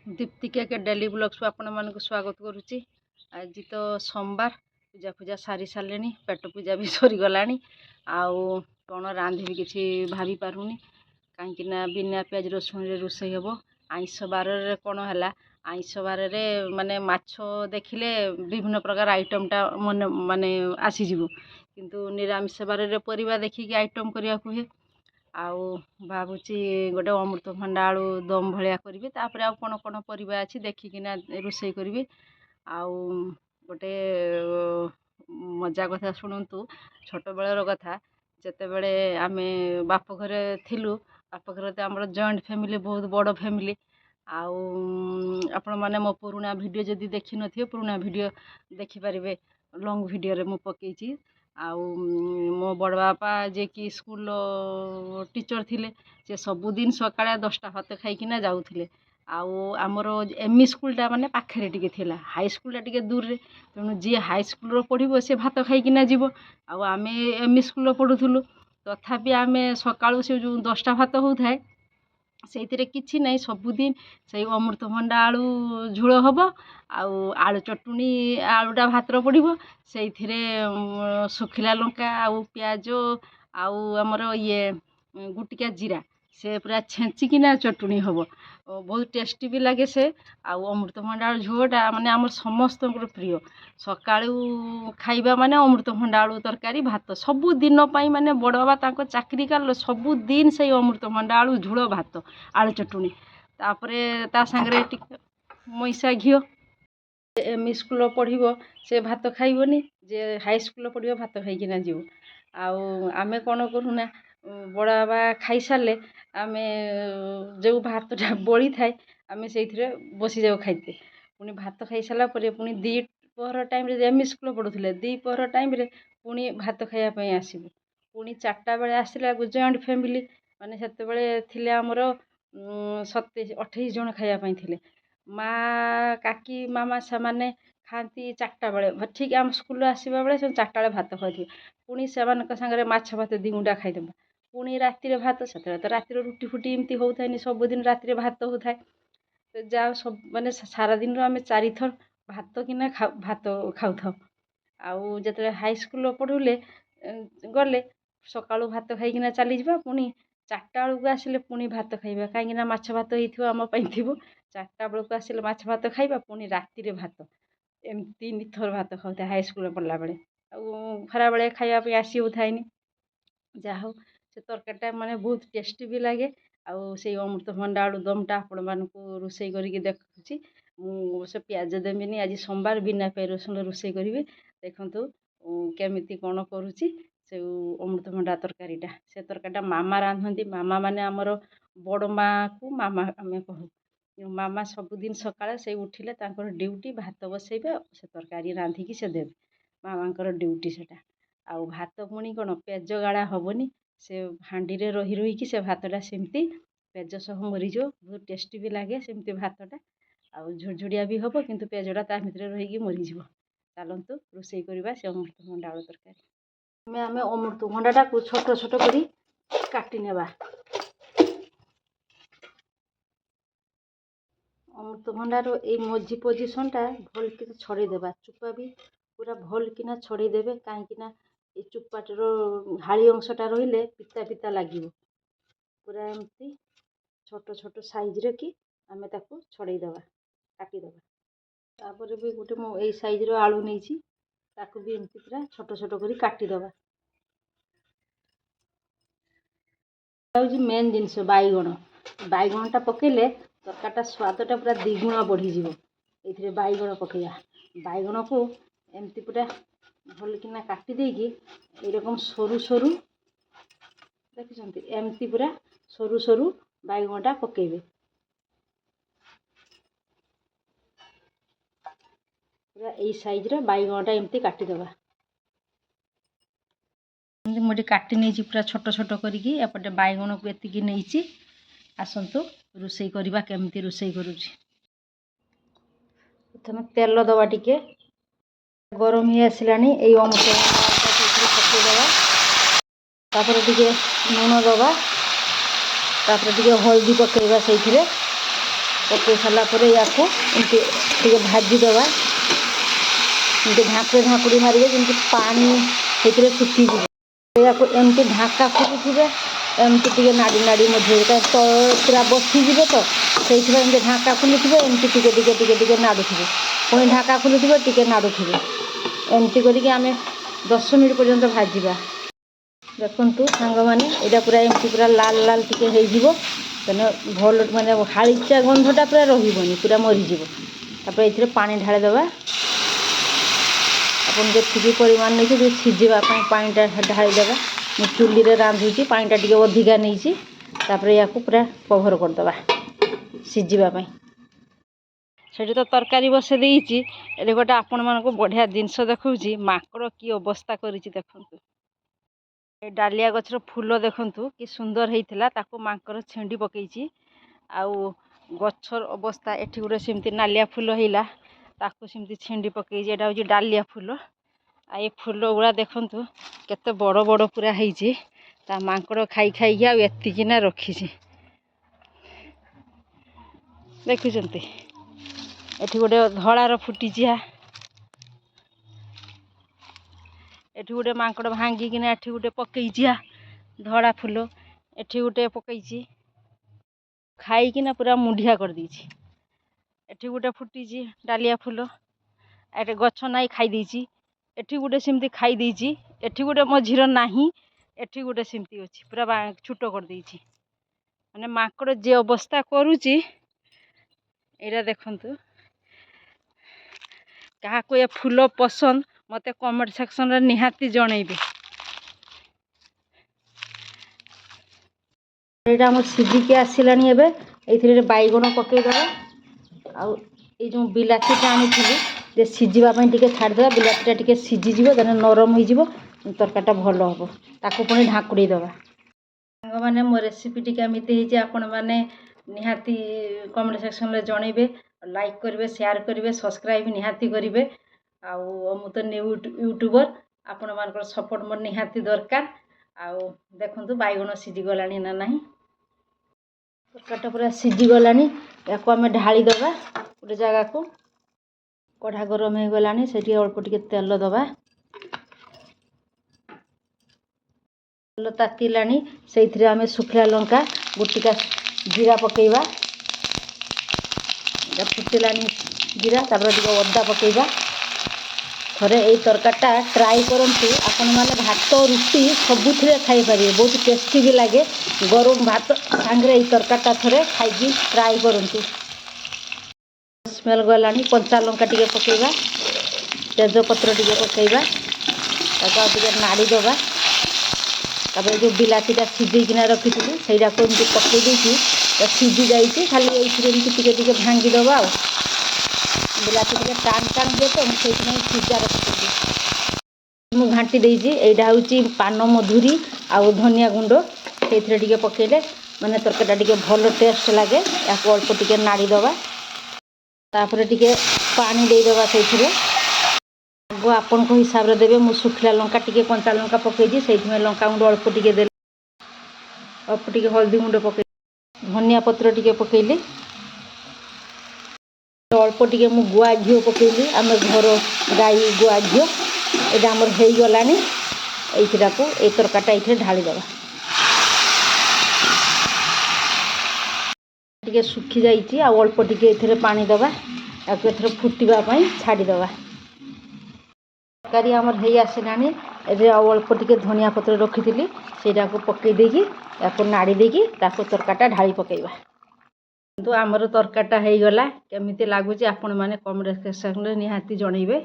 दीप्तिका के daily blogs को आपण मानक स्वागत करुच्ची। आज तो सोमवार पूजा पूजा सारी सारे पेट पूजा भी सरी गला कौन रांधि किसी भाभी पारुनी कहीं बिना प्याज रसुण रोषे हम आईष बार कौन है आईष बार माने माछ देखिले विभिन्न प्रकार आइटमटा मन माने आसीज किंतु निरामिष बार परिवा देखिकी आइटम करने हुए आउ भावुची गोटे अमृतभंडा आलू दम भलिया करी तापर आउ कौन कौन परिबा अच्छी देखिकिना रोषे करी आउ गोटे मजा कथा शुणु छोट बेलर कथा जिते बड़े आमे बाप घरे थिलु बाप घर तो आम जॉइंट फैमिली बहुत बड़ फैमिली आउ आपण मैंने मो पुराना वीडियो जदि देखि नथियो पुराना वीडियो देखिपारे लॉन्ग वीडियो रे मु पकईची आउ मो बड़ बापा जे कि स्कूल टीचर थिले से सबुदिन सकाଳେ 10टा भात खाइकिना जाउथिले आउ आमर एमई स्कूलटा माने पाखरे टिके थिला हाई स्कूलटा टिके दूर रे तेणु जी हाई स्कूल रो पढ़िबो से भात खाइकिना जीवो आउ आमे एमई स्कूल रो पढ़ुथुलु तथापि आमे सकाळु से जो 10टा भात होउथाय से किछि नहीं सबुदिन से अमृतभंडा आलू झोल हम आलू चटुनी आलूटा भातर पड़ो से सुखिला लंका आउ प्याज आमर ये गुटिका जीरा से पूरा छेचिकिना चटुनी हम बहुत टेस्टी भी लगे से आउ अमृतभंडा आलू झोलटा माने आम समस्त प्रिय सकाळु खाइबा माने अमृतभंडा आलू तरकारी भात सबुदिन माने बड़ बाबा तांको चाकरी कल सबुदिन से अमृतभंडा आलू झोल भात आलू चटुनी तापरे ता सांगरे मैसा घी एमई स्कूल पढ़िबो से भात खाइबनी जे हाई स्कूल पढ़िबो भात खाइकिना जीव आउ आमे कौन करूना बड़ बाबा खाई सारे आमे जो भातटा बड़ी थाए आमे से बसी जाऊ खाइते पुणी भात खाई सारा पुणी द्विपहर टाइम एमई स्कूल पढ़ुले द्विपहर टाइम पुणी भात खाइबापी आसबू पुणी 4टा बेले आसला जॉइंट फैमिली माने से आमर 27-28 जन खाइबापी थे माँ काकी मामा से माने खाती 4टा बेले ठीक आम स्कूल आसवा बेले 4टा बेले भात खाई पुणी से सागर माछ भात 2 गुंडा खाईदेबा पुणी रातिर भात से तो रातिर रुटी फुटी एमती होता सबुदिन रातिर भात होता है जा सब माने सारा दिन आम 4 थर भात किना भात खाऊ था आउ जिते हाई स्कूल पढ़ुले गले सकाळु भात खाइकिना चली जावा पुणी 4टा बेलू आसिले पुणी भात खाइबा कहीं माछ भात होइथिबो आम पई थिबो 4टा बेलू आसिले माछ भात खाइबा पुणी रातिर भात एमती 3 थर भात खाऊता हाई स्कूल पढ़ला बेले खरा बेले खाइबा आसी होथाइनी जा हो से तरकारीटा माने बहुत टेस्टी भी लगे आउ से अमृतभंडा आलू दमटा आपण मानकु रोषे करके देखुची से प्याज देविनी आज सोमवार बिना प्याज रसुण रोषे करी देखु केमिति कौन करुची से अमृतभंडा तरकारीटा से तरकारीटा मामा रांधती मामा माने आमर बड़ माँ को मामा आम कहू मामा सबुदिन सकाଳେ से उठिले तांकर ड्यूटी भात बसैबे से तरकारी रांधिकी से देवे मामांकर ड्यूटी सेटा आउ भात पुणी कौन पेज गाड़ा हेनी से हांडी रे रही रहीकि से भातटा सेमती पेज सह मरीज बहुत टेस्टी भी लगे सेमती भातटा आउ झुरझुड़िया भी हम किंतु पेजटा ता भितर रहीकि मरीज चलतु रोषे करवा से अमृतभंडा आलू तरकारी आम अमृतभंडाटा को छोट छोट करी काटी नेबा अमृतभंडार ये मझी पोजिशनटा भल कि छड़े देबा चुपा भी पूरा भल किना छड़े देबे कहीं ये चुपाटर हाड़ी अंशटा रहिले पिता पिता लगे पूरा एमती छोट छोट साइज रे कि आमे ताकू छड़े देबा काटिदेबा तापर भी गोटे मो यही साइज रो आलू नहीं ताकू भी एमती पूरा छोट छोट करी काटिदेबा मेन जिनस बैगण बैगणटा पकेले तरकारीटा स्वादटा पूरा द्विगुण बढ़ीज ये बैगण पकईया बैगण को एमती पूरा भल किना काटी देकी एरकम सरू सरू देखिए एमती पूरा सरू सरू बैगणटा पकेबे पूरा यही साइज रे बैगणटा एमती काटिदेबा मुझे काटी नहीं पूरा छोट छोट करके एपटे बैगण को एतिकी नहीं आसतु रोषे करवा केमती रोषे करुँच प्रथम तेल दवा टिके गरम ही आसला यही अमृतभंडा पकईदबा तापर टिके लुण दबा तापर टिके हल्दी पकईबा से पकई सारापर या भाजीदवा झाँकुड़ी झाँकुड़ी मारे जमी पानी से सुखीज या एमती ढाका खोलुवे एमती नाड़ी नाड़ी मध्य पूरा बसीज तो से ढाका खोलुवे एमती नाड़ुवे पुणी ढाका खोलुवे टे नाड़ुवे एमती करें 10 मिनट पर्यंत भाजवा देखु सांग मैंने यहाँ पूरा एमती पूरा लाल लाल टे होने भल माने हाड़ीचा गंधटा पूरा रही पूरा मरीज ये पानी ढालीदे अपन जी परिमाण नहीं सीझापी पानीटा ढालीदे मु चुली रे रांधुची पानीटा टे अधिका नहीं या पूरा कभर करदे सीझापी से तो तरकारी बसे देती ये गोटे आपण मानक बढ़िया जिनस देखा माकड़ की अवस्था कर डालिया गछर फूल देखु कि सुंदर होता ताको माकड़ छेंडी पकई आउ गछर अवस्था एठी गोटे सेमती नालिया फूल होइला ताको सेमती छेंडी पकई एटा हूँ डालिया फूल आ ये फूल गुड़ा देखु केते बड़ बड़ पूरा होइछि ता माकड़ खाई खाई आ एतिकिना रखी देखुचंती एठी गोटे धଳାର फुटीची एठी गोटे माकड़ भांगिकिना एठी गोटे पकईची धड़ा फूल एठी गोटे पकईची खाईकिना पूरा मुंडिया कर देछि एठी गोटे फुटीची डालिया फूल एटे गछ नाई खाई देछि एठी गोटे सेमती खाई देछि एठी गोटे मझीर नाही एठी गोटे सेमती अछि पूरा छुटो कर देछि माने माकड़ जे अवस्था करूची एरा देखंतु क्या को ये फूल पसंद मत कमेंट सेक्शन रे निहाती जनइबे एटा हम सिझिके आसिलानी एबे एथिरे बैगण पकईदबा आउ ये जो बिलातीटा आनी जे सीझापी टे छाड़देवा बिलातीटा टे सीझीज नरम हो तरकारीटा भल हम ताको पुणी ढाकुड़ी दबा सांग मैंने मो रेसिपी टी केमिति आपण मैंने निहाती कमेंट सेक्शन में जनइबे लाइक करेंगे शेयर करेंगे सब्सक्राइब निहाती करेंगे आउ मु तो न्यू यूट्यूबर आपण मान सपोर्ट मोर निहाती दरकार आउ देखु बैगण सीझीगला ना ना तरकारीटा पूरा सीझीगला या आम ढालीदबा गोटे जगह को कढ़ा गरम हो गला से अल्प टे तेल दबा तेल तातिला से आम सुखला लंका गोटिका जीरा पकईवा फुटिला जीरा तापर टे अदा पकईवा थरे ये तरकारीटा ट्राई करंतु आपण माने भात रुटी सबुथिरे खाई पारिबे बहुत टेस्टी भी लगे गरम भात सांगरे ये तरकारीटा थरे खाई ट्राई करंतु स्मेल गलानी कंचा लंका टिके पकईवा तेजपत्र टिके पकईवा ताको टिके नाड़ी दबा तापर जो बिलातीटा सीझेकिना रखिथिलु सेटा को एमती पकई देछि सीझी जाइए खाली ये टिके भांगीदबा आ बिलाती टे टाण टाण हुए तो मुझे सीझा रखी मु घाटी देजी यहाँ हूँ पान मधुरी आउ धनिया गुंड से टे पकईले मैंने तरकारीटा टे भल टेस्ट लगे या अल्प टे नाड़ीदबा तापर टे पानी देदबा से आग आपण हिसाब से देवे मु सुखला लंका टे कंचा लंका पकईची से लंका गुंड अल्प टे दे अल्प टे हल्दी गुंड पकई धनिया पत्र टे पकईली अल्प टे मु गुआ घी पकईली आम घर गाई गुआ घी यहाँ आमर हो गलानी ये तरकारीटा ये ढालीदबा टे सुखी जाइए अल्प टे पानी दबा या फुटापी छाड़ीदबा तरकारी आमर हो आसलानी अल्प टे धनिया पत्र रखी से पकई देकी नाड़ी देकी तरकारीटा ढाली पकईवा तो आमर तरकारीटा हो गला केमिति लागुची आपण माने कमेंट सेक्शन रे निहाती जनइबे।